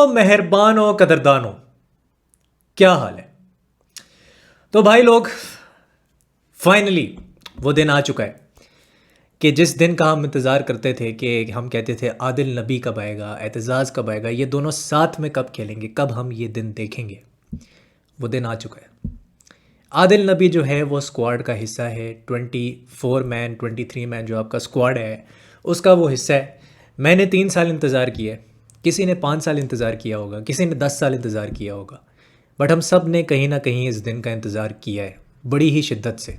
मेहरबानो कदरदानो, क्या हाल है। तो भाई लोग, फाइनली वो दिन आ चुका है कि जिस दिन का हम इंतज़ार करते थे, कि हम कहते थे आदिल नबी कब आएगा, एतजाज़ कब आएगा, ये दोनों साथ में कब खेलेंगे, कब हम ये दिन देखेंगे। वो दिन आ चुका है। आदिल नबी जो है वो स्क्वाड का हिस्सा है। 24 मैन 23 मैन जो आपका स्क्वाड है उसका वो हिस्सा है। मैंने 3 साल इंतज़ार किया है, किसी ने 5 साल इंतज़ार किया होगा, किसी ने 10 साल इंतज़ार किया होगा, बट हम सब ने कहीं ना कहीं इस दिन का इंतज़ार किया है बड़ी ही शिद्दत से।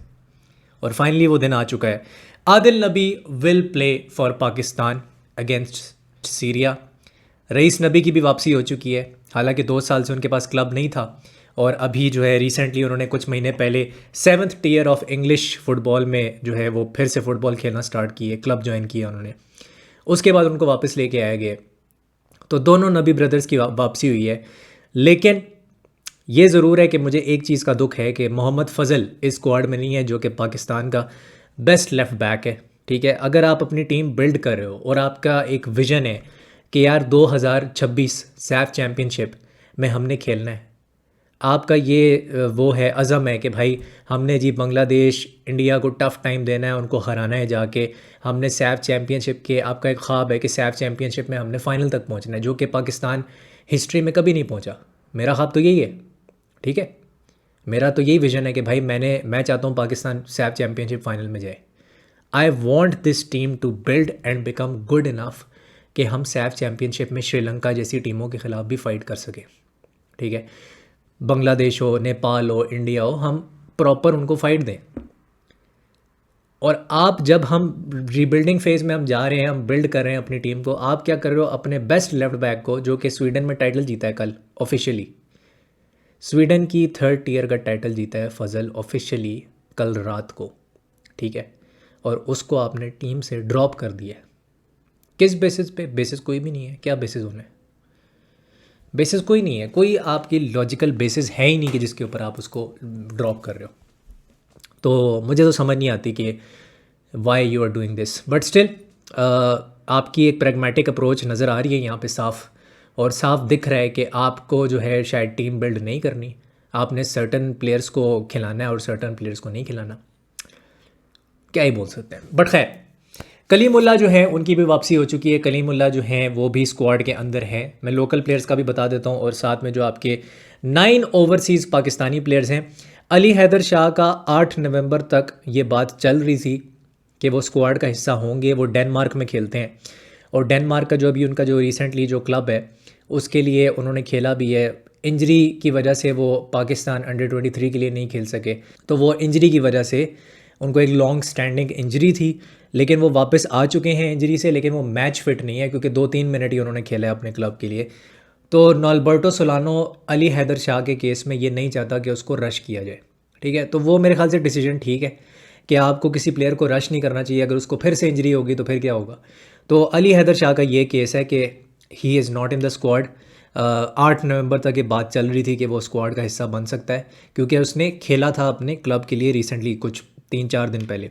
और फाइनली वो दिन आ चुका है। Adil Nabi will play for Pakistan against Syria. Rais Nabi की भी वापसी हो चुकी है, हालांकि 2 साल से उनके पास क्लब नहीं था, और अभी जो है रिसेंटली उन्होंने कुछ महीने पहले 7th tier of English football में जो है वो फिर से फ़ुटबॉल खेलना स्टार्ट किए, क्लब ज्वाइन किया उन्होंने। उसके बाद उनको वापस लेके आया गया। तो दोनों नबी ब्रदर्स की वापसी हुई है। लेकिन ये ज़रूर है कि मुझे एक चीज़ का दुख है कि मोहम्मद फ़ज़ल इस स्क्वाड में नहीं है, जो कि पाकिस्तान का बेस्ट लेफ़्ट बैक है। ठीक है, अगर आप अपनी टीम बिल्ड कर रहे हो और आपका एक विज़न है कि यार 2026 सैफ चैम्पियनशिप में हमने खेलना है, आपका ये वो है अज़म है कि भाई हमने जी बांग्लादेश इंडिया को टफ़ टाइम देना है, उनको हराना है जाके, हमने सैफ चैम्पियनशिप के, आपका एक ख्वाब है कि सैफ चैम्पियनशिप में हमने फ़ाइनल तक पहुंचना है, जो कि पाकिस्तान हिस्ट्री में कभी नहीं पहुंचा। मेरा ख्वाब तो यही है। ठीक है, मेरा तो यही विज़न है कि भाई मैं चाहता हूँ पाकिस्तान सैफ चैम्पियनशिप फ़ाइनल में जाए। I want this team to build and become good enough कि हम सैफ चैम्पियनशिप में श्रीलंका जैसी टीमों के ख़िलाफ़ भी फ़ाइट कर सकें। ठीक है, बांग्लादेश हो, नेपाल हो, इंडिया हो, हम प्रॉपर उनको फ़ाइट दें। और आप जब हम रीबिल्डिंग फेज़ में हम जा रहे हैं, हम बिल्ड कर रहे हैं अपनी टीम को, आप क्या कर रहे हो अपने बेस्ट लेफ्ट बैक को, जो कि स्वीडन में टाइटल जीता है कल ऑफिशियली, स्वीडन की 3rd टियर का टाइटल जीता है फजल ऑफिशियली कल रात को। ठीक है, और उसको आपने टीम से ड्रॉप कर दिया है। किस बेसिस पे? बेसिस कोई भी नहीं है। क्या बेसिस होना है? बेसिस कोई नहीं है, कोई आपकी लॉजिकल बेसिस है ही नहीं कि जिसके ऊपर आप उसको ड्रॉप कर रहे हो। तो मुझे तो समझ नहीं आती कि why you are doing this, but still आपकी एक प्रैग्मेटिक अप्रोच नज़र आ रही है यहाँ पे साफ, और साफ दिख रहा है कि आपको जो है शायद टीम बिल्ड नहीं करनी, आपने सर्टन प्लेयर्स को खिलाना है और सर्टन प्लेयर्स को नहीं खिलाना। क्या ही बोल सकते हैं, बट खैर कलीमुल्ला जो है उनकी भी वापसी हो चुकी है। कलीमुल्ला जो हैं वो भी स्क्वाड के अंदर हैं। मैं लोकल प्लेयर्स का भी बता देता हूँ, और साथ में जो आपके 9 ओवरसीज़ पाकिस्तानी प्लेयर्स हैं। अली हैदर शाह का 8 नवंबर तक ये बात चल रही थी कि वो स्क्वाड का हिस्सा होंगे। वो डेनमार्क में खेलते हैं, और डेनमार्क का जो अभी उनका जो रिसेंटली जो क्लब है उसके लिए उन्होंने खेला भी है। इंजरी की वजह से वो पाकिस्तान अंडर 23 के लिए नहीं खेल सके, तो वो इंजरी की वजह से उनको एक लॉन्ग स्टैंडिंग इंजरी थी, लेकिन वो वापस आ चुके हैं इंजरी से। लेकिन वो मैच फिट नहीं है, क्योंकि 2-3 मिनट ही उन्होंने खेला है अपने क्लब के लिए। तो नॉल्बर्टो सोलानो अली हैदर शाह के केस में ये नहीं चाहता कि उसको रश किया जाए। ठीक है, तो वो मेरे ख्याल से डिसीजन ठीक है कि आपको किसी प्लेयर को रश नहीं करना चाहिए। अगर उसको फिर से इंजरी होगी तो फिर क्या होगा। तो अली हैदर शाह का ये केस है कि he is not in the squad. 8 नवंबर तक ये बात चल रही थी कि वो स्क्वाड का हिस्सा बन सकता है, क्योंकि उसने खेला था अपने क्लब के लिए रिसेंटली, कुछ 3-4 दिन पहले।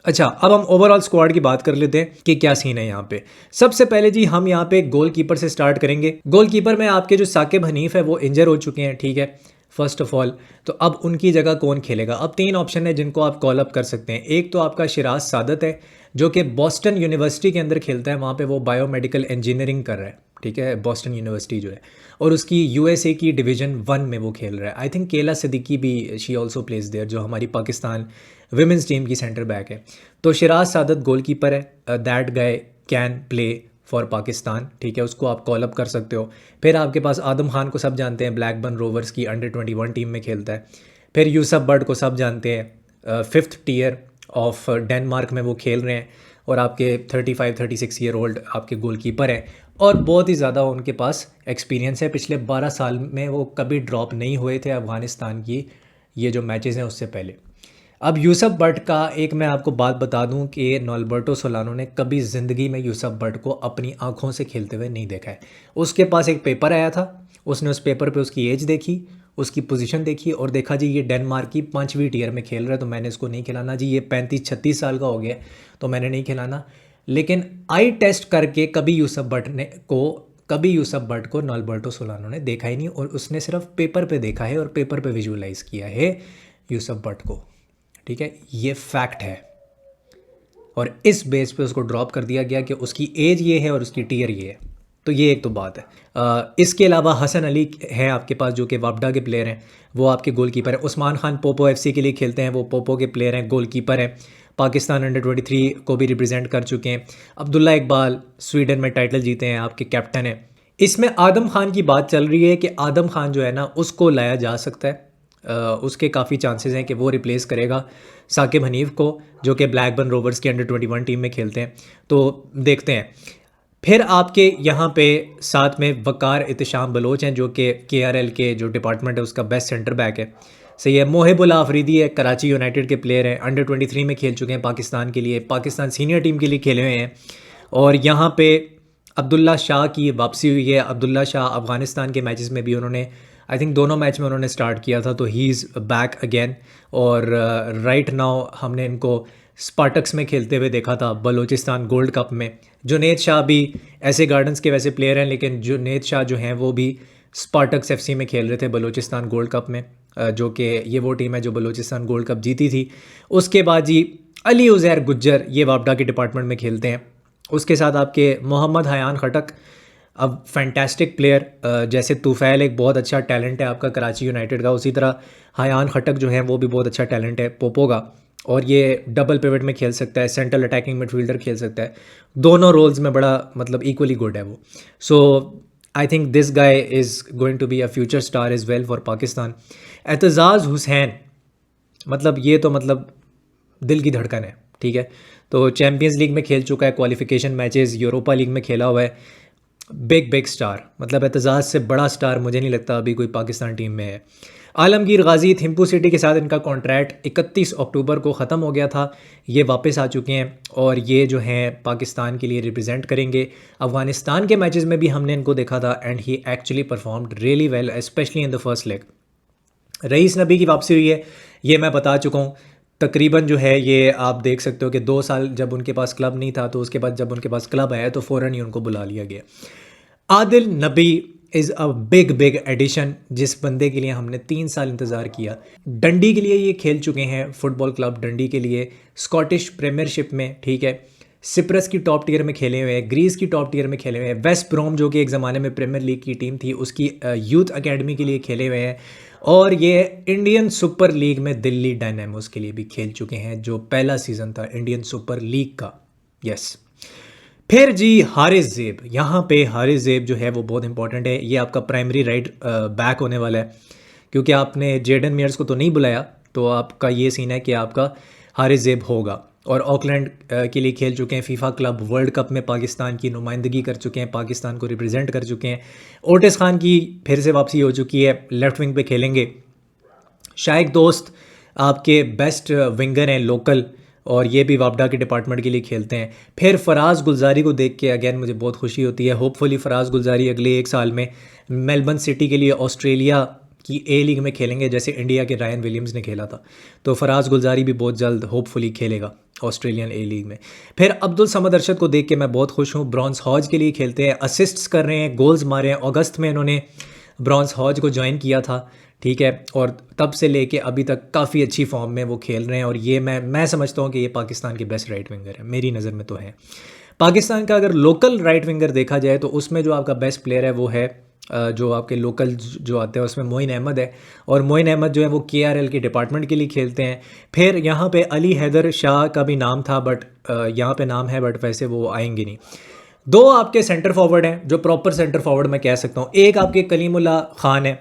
अच्छा, अब हम ओवरऑल स्क्वाड की बात कर लेते हैं कि क्या सीन है यहाँ पे। सबसे पहले जी हम यहाँ पे गोलकीपर से स्टार्ट करेंगे। गोलकीपर में आपके जो साकिब हनीफ है वो इंजर हो चुके हैं। ठीक है, फर्स्ट ऑफ ऑल तो अब उनकी जगह कौन खेलेगा। अब 3 ऑप्शन है जिनको आप कॉल अप कर सकते हैं। एक तो आपका शिराज सादत है, जो कि बॉस्टन यूनिवर्सिटी के अंदर खेलता है, वहाँ पे वो बायोमेडिकल इंजीनियरिंग कर रहा है। ठीक है, बॉस्टन यूनिवर्सिटी जो है, और उसकी यूएसए की डिवीज़न 1 में वो खेल रहा है। आई थिंक केला सिद्दीकी भी शी ऑल्सो प्लेज देयर, जो हमारी पाकिस्तान विमेंस टीम की सेंटर बैक है। तो शिराज सादत गोलकीपर है, that guy can play for Pakistan. ठीक है, उसको आप कॉल अप कर सकते हो। फिर आपके पास आदम खान को सब जानते हैं, ब्लैकबर्न रोवर्स की अंडर 21 टीम में खेलता है। फिर यूसुफ बट को सब जानते हैं, 5th टियर ऑफ डेनमार्क में वो खेल रहे हैं, और आपके 35-36 ईयर ओल्ड आपके गोलकीपर हैं, और बहुत ही ज़्यादा उनके पास एक्सपीरियंस है। पिछले 12 साल में वो कभी ड्रॉप नहीं हुए थे अफ़गानिस्तान की ये जो मैचेस हैं उससे पहले। अब यूसुफ बट का एक मैं आपको बात बता दूं कि नॉल्बर्टो सोलानो ने कभी ज़िंदगी में यूसुफ बट को अपनी आंखों से खेलते हुए नहीं देखा है। उसके पास एक पेपर आया था, उसने उस पेपर पे उसकी एज देखी, उसकी पोजीशन देखी, और देखा जी ये डेनमार्क की 5वीं टियर में खेल रहा है, तो मैंने इसको नहीं खिलाना। जी ये 35-36 साल का हो गया तो मैंने नहीं खिलाना। लेकिन आई टेस्ट करके कभी यूसुफ बट ने को कभी यूसुफ भट्ट को नॉल्बर्टो सोलानो ने देखा ही नहीं, और उसने सिर्फ पेपर पे देखा है और पेपर पे विजुअलाइज किया है यूसुफ भट्ट को, ठीक है, ये फैक्ट है। और इस बेस पे उसको ड्रॉप कर दिया गया कि उसकी एज ये है और उसकी टीयर ये है। तो ये एक तो बात है। इसके अलावा हसन अली है आपके पास जो कि वापडा के प्लेयर हैं, वो आपके गोलकीपर हैं। उस्मान खान पोपो एफसी के लिए खेलते हैं, वो पोपो के प्लेयर हैं, गोलकीपर हैं, पाकिस्तान अंडर 23 को भी रिप्रेजेंट कर चुके हैं। अब्दुल्ला इकबाल स्वीडन में टाइटल जीते हैं, आपके कैप्टन हैं। इसमें आदम खान की बात चल रही है कि आदम खान जो है ना उसको लाया जा सकता है। उसके काफ़ी चांसेस हैं कि वो रिप्लेस करेगा साकिब हनीफ को, जो कि ब्लैकबर्न रोवर्स की अंडर 21 टीम में खेलते हैं। तो देखते हैं। फिर आपके यहाँ पे साथ में वकार इत्शाम बलोच हैं जो कि KRL के जो डिपार्टमेंट है उसका बेस्ट सेंटर बैक है, सही है। मोहिबुल्ला अफरीदी है, कराची यूनाइटेड के प्लेयर हैं, अंडर 23 में खेल चुके हैं पाकिस्तान के लिए, पाकिस्तान सीनियर टीम के लिए खेले हुए हैं। और यहाँ पे अब्दुल्ला शाह की वापसी हुई है। अब्दुल्ला शाह अफ़गानिस्तान के मैचेस में भी उन्होंने, आई थिंक दोनों मैच में उन्होंने स्टार्ट किया था, तो ही इज़ बैक अगेन। और राइट नाउ हमने इनको स्पार्टक्स में खेलते हुए देखा था बलूचिस्तान गोल्ड कप में। जुनेद शाह भी ऐसे गार्डन्स के वैसे प्लेयर हैं, लेकिन जुनेद शाह जो हैं वो भी स्पार्टक्स FC में खेल रहे थे बलूचिस्तान गोल्ड कप में, जो कि ये वो टीम है जो बलूचिस्तान गोल्ड कप जीती थी। उसके बाद जी अली उज़ैर गुज्जर, ये वापडा के डिपार्टमेंट में खेलते हैं। उसके साथ आपके मोहम्मद हयान खटक, अब फैंटास्टिक प्लेयर, जैसे तूफ़ैल एक बहुत अच्छा टैलेंट है आपका कराची यूनाइटेड का, उसी तरह हयान खटक जो है वो भी बहुत अच्छा टैलेंट है पोपो का। और ये डबल पिवट में खेल सकता है, सेंट्रल अटैकिंग मिडफील्डर खेल सकता है, दोनों रोल्स में बड़ा मतलब इक्वली गुड है वो। So I think this guy is going to be a future star as well for Pakistan. Aitzaz Hussain, मतलब ये तो मतलब दिल की धड़कन है, ठीक है। तो चैम्पियंस लीग में खेल चुका है, क्वालिफिकेशन मैचेस, यूरोपा लीग में खेला हुआ है, बिग स्टार, मतलब एतजाज़ से बड़ा स्टार मुझे नहीं लगता अभी कोई पाकिस्तान टीम में है। आलमगीर गाजी, थिम्पू सिटी के साथ इनका कॉन्ट्रैक्ट 31 अक्टूबर को ख़त्म हो गया था, ये वापस आ चुके हैं और ये जो हैं पाकिस्तान के लिए रिप्रेजेंट करेंगे। अफ़गानिस्तान के मैचेस में भी हमने इनको देखा था and he actually performed really well, specially in the first leg. Rais Nabi की वापसी हुई है, ये मैं बता चुका हूँ। तकरीबन जो है ये आप देख सकते हो कि 2 साल जब उनके पास क्लब नहीं था, तो उसके बाद जब उनके पास क्लब आया तो फ़ौरन ही उनको बुला लिया गया। आदिल नबी इज़ अ बिग एडिशन, जिस बंदे के लिए हमने 3 साल इंतज़ार किया। डंडी के लिए ये खेल चुके हैं, फुटबॉल क्लब डंडी के लिए, स्कॉटिश प्रीमियरशिप में, ठीक है। सिप्रस की टॉप टियर में खेले हुए हैं, ग्रीस की टॉप टियर में खेले हुए हैं, वेस्ट ब्रोम जो कि एक ज़माने में प्रीमियर लीग की टीम थी उसकी यूथ अकेडमी के लिए खेले हुए हैं। और ये इंडियन सुपर लीग में दिल्ली डायनामोस के लिए भी खेल चुके हैं, जो पहला सीज़न था इंडियन सुपर लीग का। यस। फिर जी हारिस ज़ेब, यहाँ पे हारिस ज़ेब जो है वो बहुत इंपॉर्टेंट है। ये आपका प्राइमरी राइट बैक होने वाला है, क्योंकि आपने जेडन मेयर्स को तो नहीं बुलाया, तो आपका ये सीन है कि आपका हारिस ज़ेब होगा। और ऑकलैंड के लिए खेल चुके हैं, फीफा क्लब वर्ल्ड कप में पाकिस्तान की नुमाइंदगी कर चुके हैं, पाकिस्तान को रिप्रेजेंट कर चुके हैं। ओटिस खान की फिर से वापसी हो चुकी है, लेफ़्ट विंग पे खेलेंगे। शाइक दोस्त आपके बेस्ट विंगर हैं लोकल, और ये भी वापडा के डिपार्टमेंट के लिए खेलते हैं। फिर फराज गुलजारी को देख के अगेन मुझे बहुत खुशी होती है। होपफुली फराज गुलजारी अगले 1 साल में मेलबर्न सिटी के लिए ऑस्ट्रेलिया की A लीग में खेलेंगे, जैसे इंडिया के रायन विलियम्स ने खेला था। तो फराज गुलजारी भी बहुत जल्द होपफुली खेलेगा ऑस्ट्रेलियन A लीग में। फिर अब्दुल समद अरशद को देख के मैं बहुत खुश हूँ, ब्रॉन्ज हॉज के लिए खेलते हैं, असिस्ट्स कर रहे हैं, गोल्स मारे हैं। अगस्त में इन्होंने ब्रॉन्ज हॉज को ज्वाइन किया था, ठीक है, और तब से लेके अभी तक काफ़ी अच्छी फॉर्म में वो खेल रहे हैं। और ये मैं समझता हूँ कि ये पाकिस्तान के बेस्ट राइट विंगर है, मेरी नज़र में तो है। पाकिस्तान का अगर लोकल राइट विंगर देखा जाए तो उसमें जो आपका बेस्ट प्लेयर है वो है जो आपके लोकल जो आते हैं उसमें मोइन अहमद है। और मोइन अहमद जो है वो KRL के डिपार्टमेंट के लिए खेलते हैं। फिर यहाँ पे अली हैदर शाह का भी नाम था, बट यहाँ पे नाम है बट वैसे वो आएंगे नहीं। 2 आपके सेंटर फॉरवर्ड हैं जो प्रॉपर सेंटर फॉरवर्ड मैं कह सकता हूँ, एक आपके कलीमुल्लाह खान है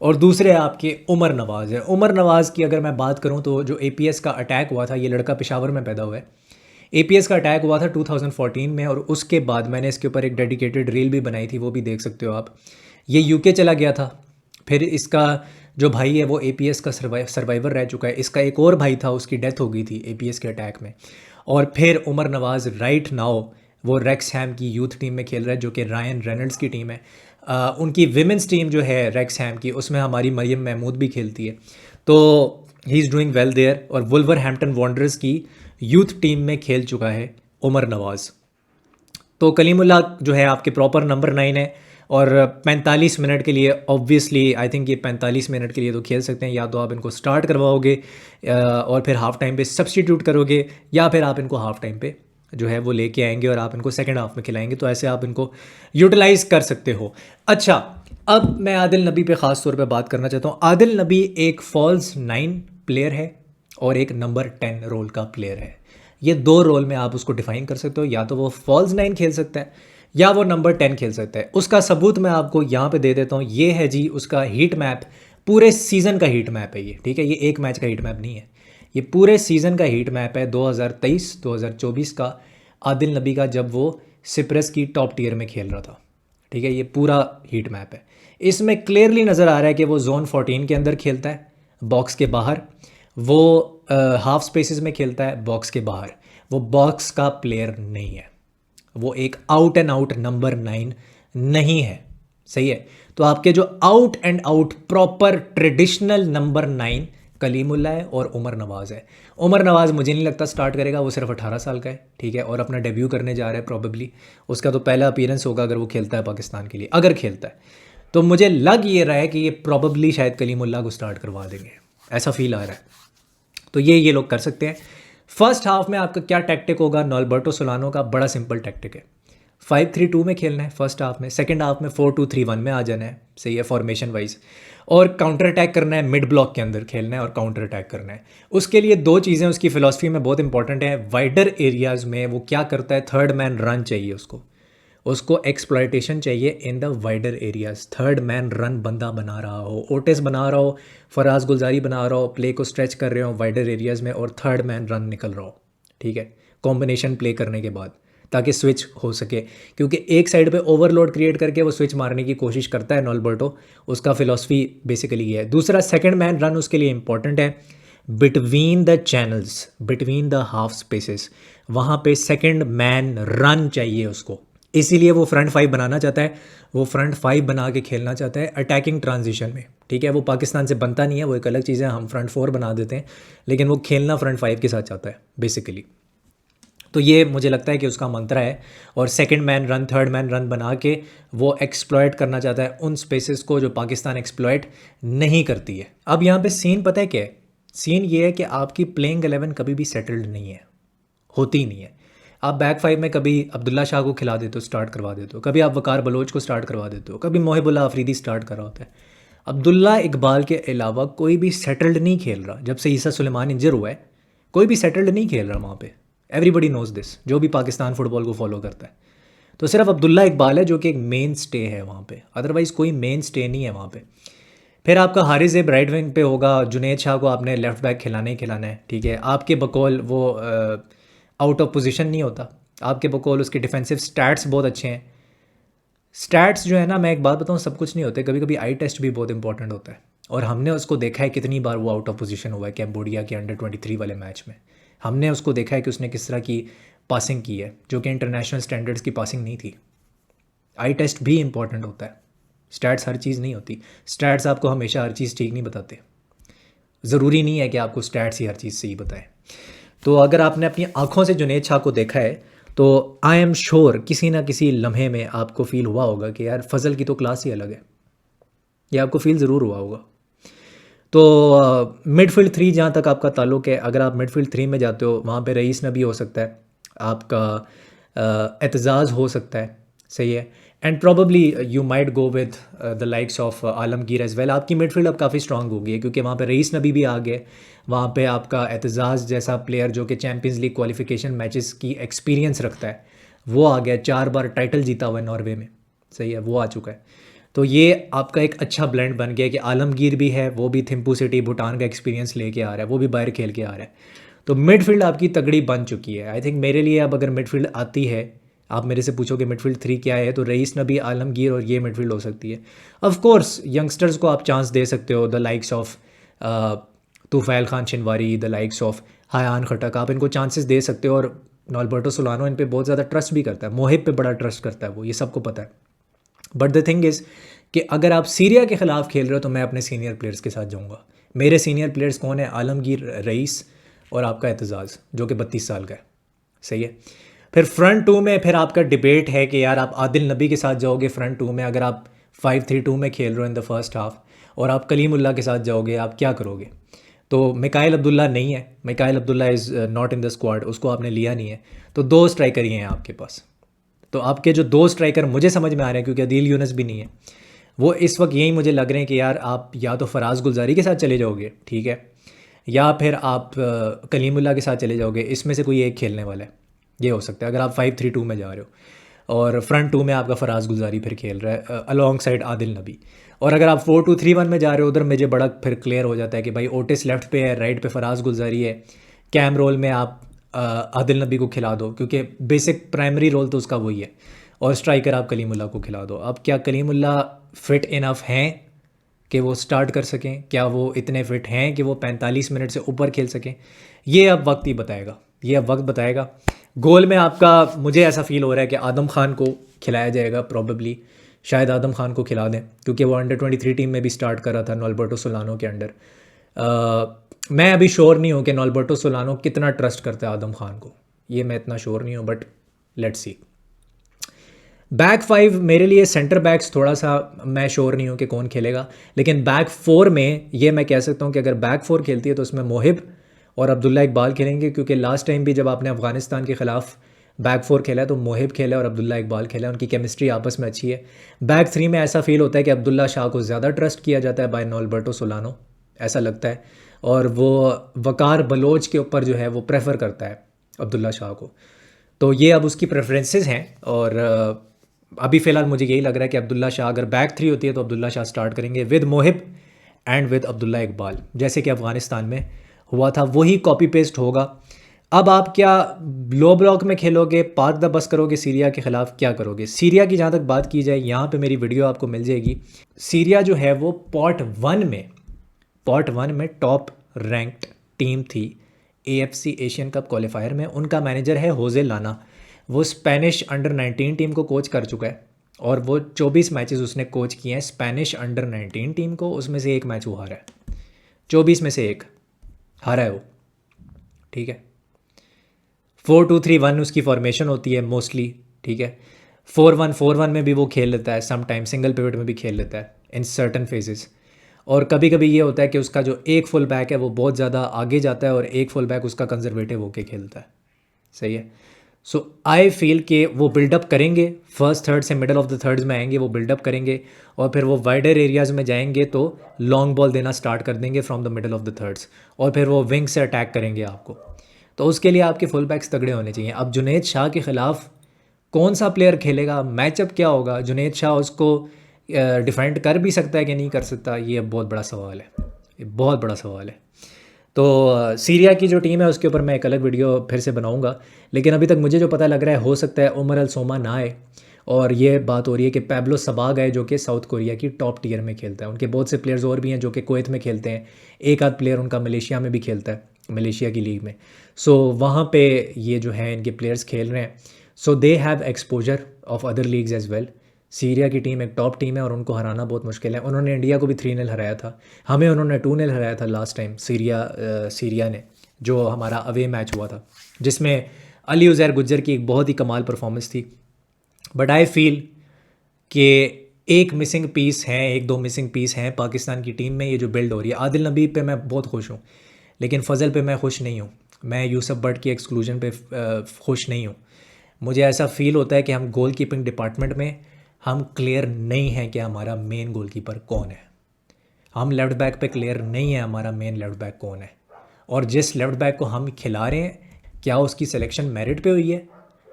और दूसरे आपके उमर नवाज़ है। उमर नवाज़ की अगर मैं बात करूं तो जो APS का अटैक हुआ था, ये लड़का पेशावर में पैदा हुआ है। APS का अटैक हुआ था 2014 में, और उसके बाद मैंने इसके ऊपर एक डेडिकेटेड रील भी बनाई थी, वो भी देख सकते हो आप। ये UK चला गया था, फिर इसका जो भाई है वो APS का सर्वाइवर रह चुका है। इसका एक और भाई था, उसकी डेथ हो गई थी APS के अटैक में। और फिर उमर नवाज़ राइट नाउ वो रेक्सहैम की यूथ टीम में खेल रहा है, जो कि रायन रेनल्ड्स की टीम है। उनकी विमेंस टीम जो है रेक्सहैम की, उसमें हमारी मरियम महमूद भी खेलती है। तो he is doing well there. और वुल्वरहैम्पटन वांडरर्स की यूथ टीम में खेल चुका है उमर नवाज़। तो कलीमुल्लाह जो है आपके प्रॉपर नंबर 9 है और 45 मिनट के लिए ऑब्वियसली आई थिंक ये 45 मिनट के लिए तो खेल सकते हैं। या तो आप इनको स्टार्ट करवाओगे और फिर हाफ टाइम पे सब्सटीट्यूट करोगे, या फिर आप इनको हाफ टाइम पे जो है वो लेके आएंगे और आप इनको सेकंड हाफ में खिलाएंगे। तो ऐसे आप इनको यूटिलाइज़ कर सकते हो। अच्छा, अब मैं आदिल नबी पे ख़ास तौर पे बात करना चाहता हूँ। आदिल नबी एक फॉल्स 9 प्लेयर है और एक नंबर 10 रोल का प्लेयर है। ये दो रोल में आप उसको डिफाइन कर सकते हो, या तो वो फॉल्स 9 खेल सकता है या वो नंबर 10 खेल सकता है। उसका सबूत मैं आपको यहाँ पे दे देता हूँ। ये है जी उसका हीट मैप, पूरे सीज़न का हीट मैप है ये, ठीक है। ये एक मैच का हीट मैप नहीं है, ये पूरे सीज़न का हीट मैप है 2023-2024 का, आदिल नबी का, जब वो सिप्रस की टॉप टियर में खेल रहा था, ठीक है। ये पूरा हीट मैप है। इसमें क्लियरली नज़र आ रहा है कि वो जोन 14 के अंदर खेलता है, बॉक्स के बाहर। वो हाफ स्पेसेस में खेलता है, बॉक्स के बाहर। वो बॉक्स का प्लेयर नहीं है, वो एक आउट एंड आउट नंबर 9 नहीं है, सही है। तो आपके जो out and out proper traditional number 9 Kalimulla है और उमर नवाज है। उमर नवाज मुझे नहीं लगता स्टार्ट करेगा, वो सिर्फ 18 साल का है, ठीक है, और अपना डेब्यू करने जा रहा है प्रॉबेबली। उसका तो पहला अपीयरेंस होगा अगर वो खेलता है पाकिस्तान के लिए, अगर खेलता है तो मुझे लग ये रहा है कि ये प्रॉबेबली शायद कलीमुल्ला को स्टार्ट करवा देंगे, ऐसा फील आ रहा है। तो ये लोग कर सकते हैं। फर्स्ट हाफ में आपका क्या टैक्टिक होगा नॉर्बर्टो सोलानो का? बड़ा सिंपल टैक्टिक है, 5-3-2 में खेलना है फर्स्ट हाफ में। सेकंड हाफ में 4-2-3-1 में आ जाना है, सही है, फॉर्मेशन वाइज। और काउंटर अटैक करना है, मिड ब्लॉक के अंदर खेलना है और काउंटर अटैक करना है। उसके लिए दो चीज़ें उसकी फ़िलासफ़ी में बहुत इंपॉर्टेंट है। वाइडर एरियाज़ में वो क्या करता है, थर्ड मैन रन चाहिए उसको एक्सप्लॉयटेशन चाहिए in the wider areas. Third man run बंदा बना रहा हो, ओटिस बना रहा हो, फराज गुलजारी बना रहा हो, प्ले को स्ट्रेच कर रहे हो वाइडर एरियाज में और थर्ड मैन रन निकल रहा हो, ठीक है, कॉम्बिनेशन प्ले करने के बाद, ताकि स्विच हो सके। क्योंकि एक साइड पे ओवरलोड क्रिएट करके वो स्विच मारने की कोशिश करता है नॉर्बर्टो, उसका फिलॉसफी बेसिकली ये है। दूसरा, सेकंड मैन रन उसके लिए इंपॉर्टेंट है between the channels, between the half spaces, वहाँ पे सेकंड मैन रन चाहिए उसको। इसीलिए वो फ्रंट 5 बनाना चाहता है, वो फ्रंट 5 बना के खेलना चाहता है अटैकिंग ट्रांजिशन में, ठीक है। वो पाकिस्तान से बनता नहीं है, वो एक अलग चीज़ है, हम फ्रंट 4 बना देते हैं, लेकिन वो खेलना फ्रंट 5 के साथ चाहता है बेसिकली। तो ये मुझे लगता है कि उसका मंत्र है। और second man run, third man run बना के वो एक्सप्लॉयट करना चाहता है उन स्पेसेस को जो पाकिस्तान एक्सप्लॉयट नहीं करती है। अब यहाँ पे सीन पता है क्या है? सीन ये है कि आपकी प्लेइंग 11 कभी भी सेटल्ड नहीं है, होती नहीं है। आप बैक 5 में कभी अब्दुल्ला शाह को खिला देते हो, स्टार्ट करवा देते हो, कभी आप वकार बलोच को स्टार्ट करवा देते हो, कभी मोहिबुल्लाह अफरीदी स्टार्ट कर रहा होता है। अब्दुल्ला इकबाल के अलावा कोई भी सेटल्ड नहीं खेल रहा। जब से ईसा सुलेमान इंजर हुआ है, कोई भी सेटल्ड नहीं खेल रहा वहाँ पे। एवरीबडी नोज दिस, जो भी पाकिस्तान फुटबॉल को फॉलो करता है। तो सिर्फ अब्दुल्ला इकबाल है जो कि एक मेन स्टे है वहाँ पे, अदरवाइज़ कोई मेन स्टे नहीं है वहाँ पे। फिर आपका हारिस ज़ेब राइट विंग पे होगा, जुनेद शाह को आपने लेफ्ट बैक खिलाना ही खिलाना है, ठीक है। आपके बकौल वो आउट ऑफ पोजीशन नहीं होता, आपके बकौल उसके डिफेंसिव स्टैट्स बहुत अच्छे हैं। स्टैट्स जो है ना, मैं एक बात बताऊँ, सब कुछ नहीं होते, कभी कभी आई टेस्ट भी बहुत इंपॉर्टेंट होता है। और हमने उसको देखा है कितनी बार वो आउट ऑफ पोजीशन हुआ है कैम्बोडिया के अंडर-23 वाले मैच में। हमने उसको देखा है कि उसने किस तरह की पासिंग की है, जो कि इंटरनेशनल स्टैंडर्ड्स की पासिंग नहीं थी। आई टेस्ट भी इंपॉर्टेंट होता है, स्टैट्स हर चीज़ नहीं होती। स्टैट्स आपको हमेशा हर चीज़ ठीक नहीं बताते, ज़रूरी नहीं है कि आपको स्टैट्स ही हर चीज़ सही बताएं। तो अगर आपने अपनी आंखों से जुनेद शाह को देखा है तो आई एम श्योर किसी ना किसी लम्हे में आपको फील हुआ होगा कि यार फजल की तो क्लास ही अलग है, ये आपको फील ज़रूर हुआ होगा। तो मिडफील्ड 3 जहाँ तक आपका ताल्लुक़ है, अगर आप मिडफील्ड 3 में जाते हो, वहाँ पे रईस नबी हो सकता है, आपका एतजाज़ हो सकता है, सही है। And probably you might go with the likes of Alamgir as well. आपकी मिडफील्ड अब काफ़ी स्ट्रांग हो गई है क्योंकि वहाँ पे रईस नबी भी आ गए, वहाँ पे आपका एतजाज़ जैसा प्लेयर जो कि चैम्पियंस लीग क्वालिफिकेशन मैचेस की एक्सपीरियंस रखता है, वो आ गया, 4 बार टाइटल जीता हुआ है नॉर्वे में, सही है, वो आ चुका है। तो ये आपका एक अच्छा ब्लेंड बन गया कि आलमगीर भी है, वो भी थिम्पू सिटी भूटान का एक्सपीरियंस लेके आ रहा है, वो भी बाहर खेल के आ रहा है। तो मिडफील्ड आपकी तगड़ी बन चुकी है। आई थिंक मेरे लिए अब अगर मिडफील्ड आती है, आप मेरे से पूछोगे मिडफील्ड 3 क्या है, तो रईस नबी, आलमगीर और ये मिडफील्ड हो सकती है। ऑफ कोर्स यंगस्टर्स को आप चांस दे सकते हो, the likes of Tufail Khan Shinwari, the likes of Hayan Khattak, आप इनको चांसेस दे सकते हो। और नॉर्बर्टो सोलानो इन पे बहुत ज़्यादा ट्रस्ट भी करता है, मोहिब पे बड़ा ट्रस्ट करता है वो, ये सबको पता है। बट द थिंग इज़ कि अगर आप सीरिया के ख़िलाफ़ खेल रहे हो तो मैं अपने सीनियर प्लेयर्स के साथ जाऊँगा। मेरे सीनियर प्लेयर्स कौन है? आलमगीर, रईस और आपका एतजाज़ जो कि 32 साल का है, सही है। फिर फ्रंट टू में फिर आपका डिबेट है कि यार आप आदिल नबी के साथ जाओगे फ्रंट टू में, अगर आप 5-3-2 में खेल रहे हो इन द फर्स्ट हाफ, और आप कलीमुल्लाह के साथ जाओगे, आप क्या करोगे? तो मिकाइल अब्दुल्ला नहीं है, Mikail Abdullah is not in the squad, उसको आपने लिया नहीं है। तो दो स्ट्राइकर ही हैं आपके पास। तो आपके जो दो स्ट्राइकर मुझे समझ में आ रहे हैं, क्योंकि अदील यूनस भी नहीं है, वो इस वक्त यही मुझे लग रहे हैं कि यार आप या तो फराज गुलजारी के साथ चले जाओगे, ठीक है, या फिर आप कलीमुल्लाह के साथ चले जाओगे। इसमें से कोई एक खेलने वाला है, ये हो सकता है अगर आप 5-3-2 में जा रहे हो। और फ्रंट टू में आपका फराज गुलजारी फिर खेल रहा है अलॉन्ग साइड आदिल नबी। और अगर आप 4-2-3-1 में जा रहे हो, उधर मुझे बड़ा फिर क्लियर हो जाता है कि भाई ओटिस लेफ्ट पे है, राइट पे फराज गुलजारी है, कैम रोल में आप आदिल नबी को खिला दो, क्योंकि बेसिक प्राइमरी रोल तो उसका वही है, और स्ट्राइकर आप कलीमुल्लाह को खिला दो। अब क्या कलीमुल्लाह फिट इनफ हैं कि वो स्टार्ट कर सकें? क्या वो इतने फिट हैं कि वो 45 मिनट से ऊपर खेल सकें? ये अब वक्त ही बताएगा, ये अब वक्त बताएगा। गोल में आपका मुझे ऐसा फील हो रहा है कि आदम खान को खिलाया जाएगा प्रॉबेबली, शायद आदम खान को खिला दें, क्योंकि वो अंडर 23 टीम में भी स्टार्ट कर रहा था नॉल्बर्टो सोलानो के अंडर। मैं अभी श्योर नहीं हूँ कि नॉल्बर्टो सोलानो कितना ट्रस्ट करता है आदम खान को, ये मैं इतना श्योर नहीं हूँ, बट लेट्स सी। बैक 5 मेरे लिए सेंटर बैक्स थोड़ा सा मैं श्योर नहीं हूँ कि कौन खेलेगा, लेकिन बैक 4 में ये मैं कह सकता हूँ कि अगर बैक 4 खेलती है तो उसमें मोहिब और अब्दुल्ला इकबाल खेलेंगे, क्योंकि लास्ट टाइम भी जब आपने अफगानिस्तान के ख़िलाफ़ बैक 4 खेला है तो मोहिब खेला और अब्दुल्ला इकबाल खेला, उनकी केमिस्ट्री आपस में अच्छी है। बैक 3 में ऐसा फील होता है कि अब्दुल्ला शाह को ज़्यादा ट्रस्ट किया जाता है बाय नॉल्बर्टो सोलानो, ऐसा लगता है, और वो वकार बलोच के ऊपर जो है वो प्रेफर करता है अब्दुल्ला शाह को। तो ये अब उसकी प्रेफरेंसेस हैं, और अभी फ़िलहाल मुझे यही लग रहा है कि अब्दुल्ला शाह अगर बैक 3 होती है तो अब्दुल्ला शाह स्टार्ट करेंगे with Mohib and with Abdullah Iqbal, जैसे कि अफ़गानिस्तान में हुआ था, वही कॉपी पेस्ट होगा। अब आप क्या लो ब्लॉक में खेलोगे, पार्क द बस करोगे, सीरिया के ख़िलाफ़ क्या करोगे? सीरिया की जहाँ तक बात की जाए, यहाँ पे मेरी वीडियो आपको मिल जाएगी। सीरिया जो है वो पॉट वन में टॉप रैंक्ड टीम थी AFC एशियन कप क्वालिफायर में। उनका मैनेजर है होजे लाना, वो स्पेनिश अंडर 19 टीम को कोच कर चुका है, और वो 24 मैचेस उसने कोच किए हैं स्पेनिश अंडर 19 टीम को, उसमें से एक मैच वो हारा है, 24 में से एक हारा है वो, ठीक है। 4-2-3-1 उसकी फॉर्मेशन होती है मोस्टली, ठीक है। 4-1-4-1 में भी वो खेल लेता है, सम टाइम सिंगल पिवट में भी खेल लेता है इन सर्टन फेजेस। और कभी कभी ये होता है कि उसका जो एक फुल बैक है वो बहुत ज़्यादा आगे जाता है और एक फुल बैक उसका कंजर्वेटिव होके खेलता है, सही है। सो आई फील कि वो बिल्डअप करेंगे, फर्स्ट थर्ड से मिडल ऑफ द थर्ड्स में आएंगे, वो बिल्डअप करेंगे, और फिर वो वाइडर एरियाज़ में जाएंगे तो लॉन्ग बॉल देना स्टार्ट कर देंगे from the middle of the thirds, और फिर वो विंग से अटैक करेंगे आपको। तो उसके लिए आपके फुल बैक्स तगड़े होने चाहिए। अब जुनैद शाह के ख़िलाफ़ कौन सा प्लेयर खेलेगा, मैचअप क्या होगा, जुनैद शाह उसको डिफेंड कर भी सकता है कि नहीं कर सकता, ये बहुत बड़ा सवाल है, ये बहुत बड़ा सवाल है। तो सीरिया की जो टीम है उसके ऊपर मैं एक अलग वीडियो फिर से बनाऊंगा, लेकिन अभी तक मुझे जो पता लग रहा है हो सकता है उमर अल सोमा ना आए, और ये बात हो रही है कि पैब्लो सबाग है जो कि साउथ कोरिया की टॉप टीयर में खेलता है। उनके बहुत से प्लेयर्स और भी हैं जो कि कुवैत में खेलते हैं, एक आध प्लेयर उनका मलेशिया में भी खेलता है, मलेशिया की लीग में। सो वहाँ पे ये जो है इनके प्लेयर्स खेल रहे हैं, so they have exposure of other leagues as well. Syria की टीम एक टॉप टीम है और उनको हराना बहुत मुश्किल है। उन्होंने इंडिया को भी 3-0 हराया था, हमें उन्होंने 2-0 हराया था लास्ट टाइम सीरिया ने, जो हमारा अवे मैच हुआ था, जिसमें अली उज़ैर गुज्जर की एक बहुत ही कमाल परफॉर्मेंस थी। बट आई फील कि एक मिसिंग पीस हैं, एक दो मिसिंग पीस हैं पाकिस्तान की टीम में, ये जो बिल्ड हो रही है। आदिल नबी पे मैं बहुत खुश हूँ, लेकिन फ़ज़ल पे मैं खुश नहीं हूँ। मैं यूसुफ बट की एक्सक्लूजन पे खुश नहीं हूँ। मुझे ऐसा फील होता है कि हम गोल कीपिंग डिपार्टमेंट में हम क्लियर नहीं हैं कि हमारा मेन गोलकीपर कौन है। हम लेफ़्ट बैक पे क्लियर नहीं है हमारा मेन लेफ़्ट बैक कौन है, और जिस लेफ़्ट बैक को हम खिला रहे हैं क्या उसकी सिलेक्शन मेरिट पे हुई है?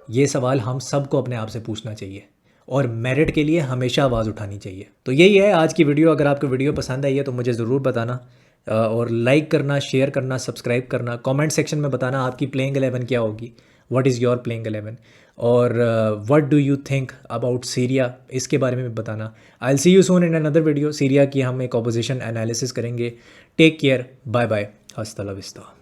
ये सवाल हम सबको अपने आप से पूछना चाहिए, और मेरिट के लिए हमेशा आवाज़ उठानी चाहिए। तो यही है आज की वीडियो। अगर आपको वीडियो पसंद आई है तो मुझे ज़रूर बताना, और लाइक करना, शेयर करना, सब्सक्राइब करना, कमेंट सेक्शन में बताना आपकी प्लेइंग 11 क्या होगी, व्हाट इज़ योर प्लेइंग 11, और what do you think about Syria, इसके बारे में भी बताना। I will see you soon in another video. Syria की हम एक ऑपोजिशन एनालिसिस करेंगे। टेक केयर, बाय बाय, हस्ता ला विस्ता।